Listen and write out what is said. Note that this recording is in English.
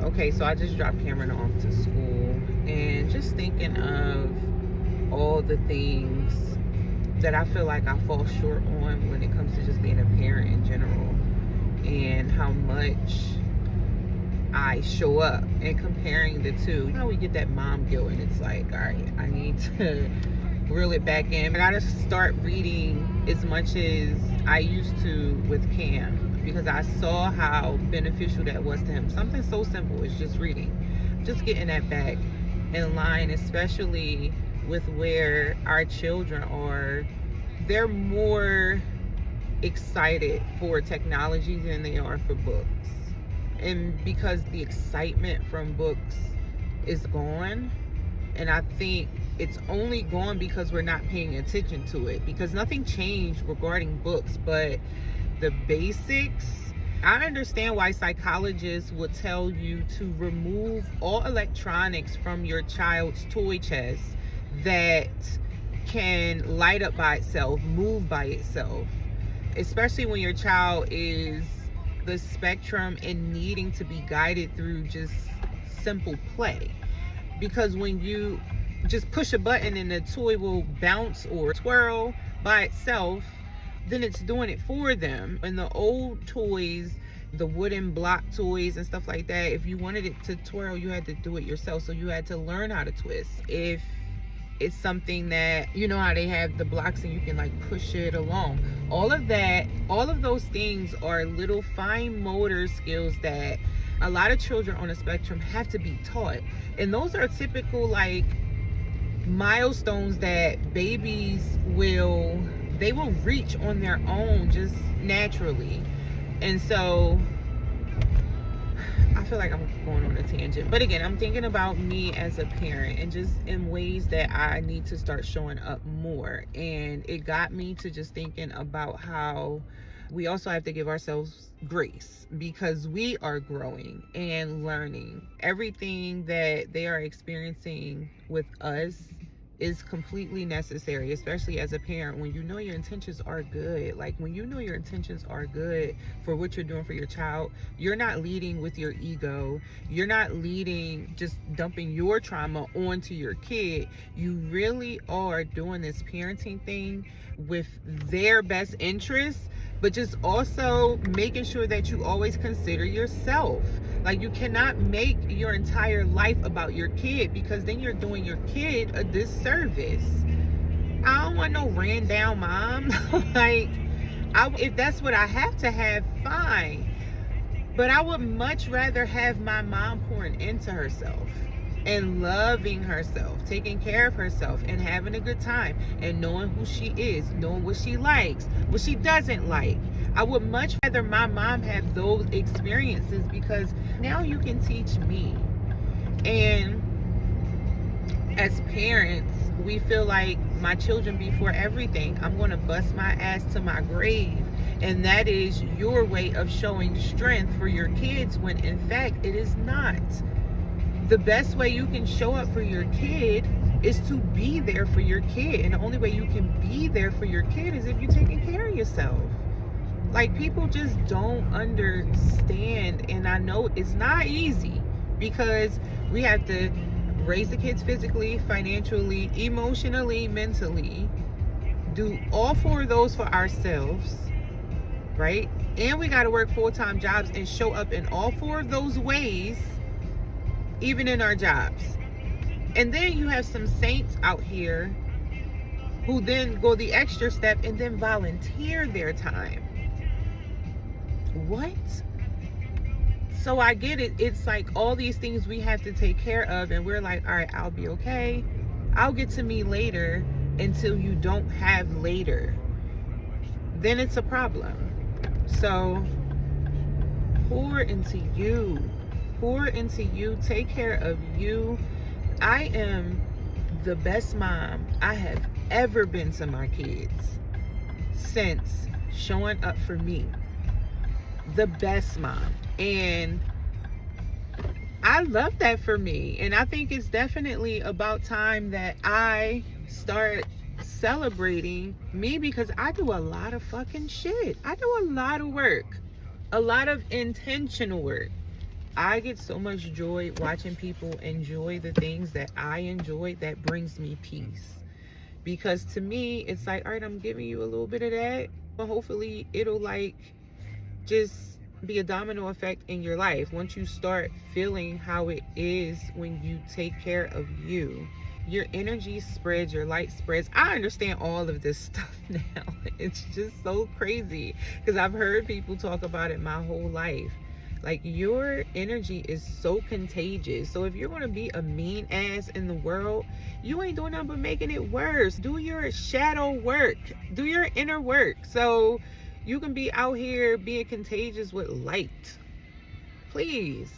Okay, so I just dropped Cameron off to school and just thinking of all the things that I feel like I fall short on when it comes to just being a parent in general, and how much I show up, and comparing the two. You know, we get that mom guilt, and it's like, all right, I need to reel it back in. I gotta start reading as much as I used to with Cam, because I saw how beneficial that was to him. Something so simple as just reading, just getting that back in line, especially with where our children are. They're more excited for technology than they are for books. And because the excitement from books is gone, and I think it's only gone because we're not paying attention to it, because nothing changed regarding books, but the basics. I understand why psychologists would tell you to remove all electronics from your child's toy chest that can light up by itself, move by itself, especially when your child is the spectrum and needing to be guided through just simple play. Because when you just push a button and the toy will bounce or twirl by itself, then it's doing it for them. And the old toys, the wooden block toys and stuff like that, if you wanted it to twirl, you had to do it yourself. So you had to learn how to twist. If it's something that, you know how they have the blocks and you can like push it along, all of that, all of those things are little fine motor skills that a lot of children on the spectrum have to be taught. And those are typical like milestones that babies will reach on their own just naturally. And so I feel like I'm going on a tangent, but again, I'm thinking about me as a parent and just in ways that I need to start showing up more. And it got me to just thinking about how we also have to give ourselves grace, because we are growing and learning. Everything that they are experiencing with us is completely necessary, especially as a parent, when you know your intentions are good. Like when you know your intentions are good for what you're doing for your child, you're not leading with your ego. You're not leading, just dumping your trauma onto your kid. You really are doing this parenting thing with their best interests, but just also making sure that you always consider yourself. Like you cannot make your entire life about your kid, because then you're doing your kid a disservice. I don't want no ran down mom. Like, if that's what I have to have, fine. But I would much rather have my mom pouring into herself and loving herself, taking care of herself, and having a good time, and knowing who she is, knowing what she likes, what she doesn't like. I would much rather my mom have those experiences, because now you can teach me. And as parents, we feel like my children before everything. I'm going to bust my ass to my grave. And that is your way of showing strength for your kids, when in fact it is not. The best way you can show up for your kid is to be there for your kid. And the only way you can be there for your kid is if you're taking care of yourself. Like, people just don't understand. And I know it's not easy, because we have to raise the kids physically, financially, emotionally, mentally, do all four of those for ourselves, right? And we got to work full-time jobs and show up in all four of those ways, even in our jobs. And then you have some saints out here who then go the extra step and then volunteer their time. What? So I get it. It's like all these things we have to take care of, and we're like, all right, I'll be okay. I'll get to me later, until you don't have later. Then it's a problem. So pour into you. Pour into you. Take care of you. I am the best mom I have ever been to my kids, since showing up for me. The best mom. And I love that for me. And I think it's definitely about time that I start celebrating me, because I do a lot of fucking shit. I do a lot of work, a lot of intentional work. I get so much joy watching people enjoy the things that I enjoy. That brings me peace. Because to me, it's like, all right, I'm giving you a little bit of that, but hopefully it'll like just be a domino effect in your life once you start feeling how it is when you take care of you. Your energy spreads, your light spreads. I understand all of this stuff now. It's just so crazy because I've heard people talk about it my whole life. Like, your energy is so contagious. So if you're going to be a mean ass in the world, you ain't doing nothing but making it worse. Do your shadow work, do your inner work, so you can be out here being contagious with light. Please.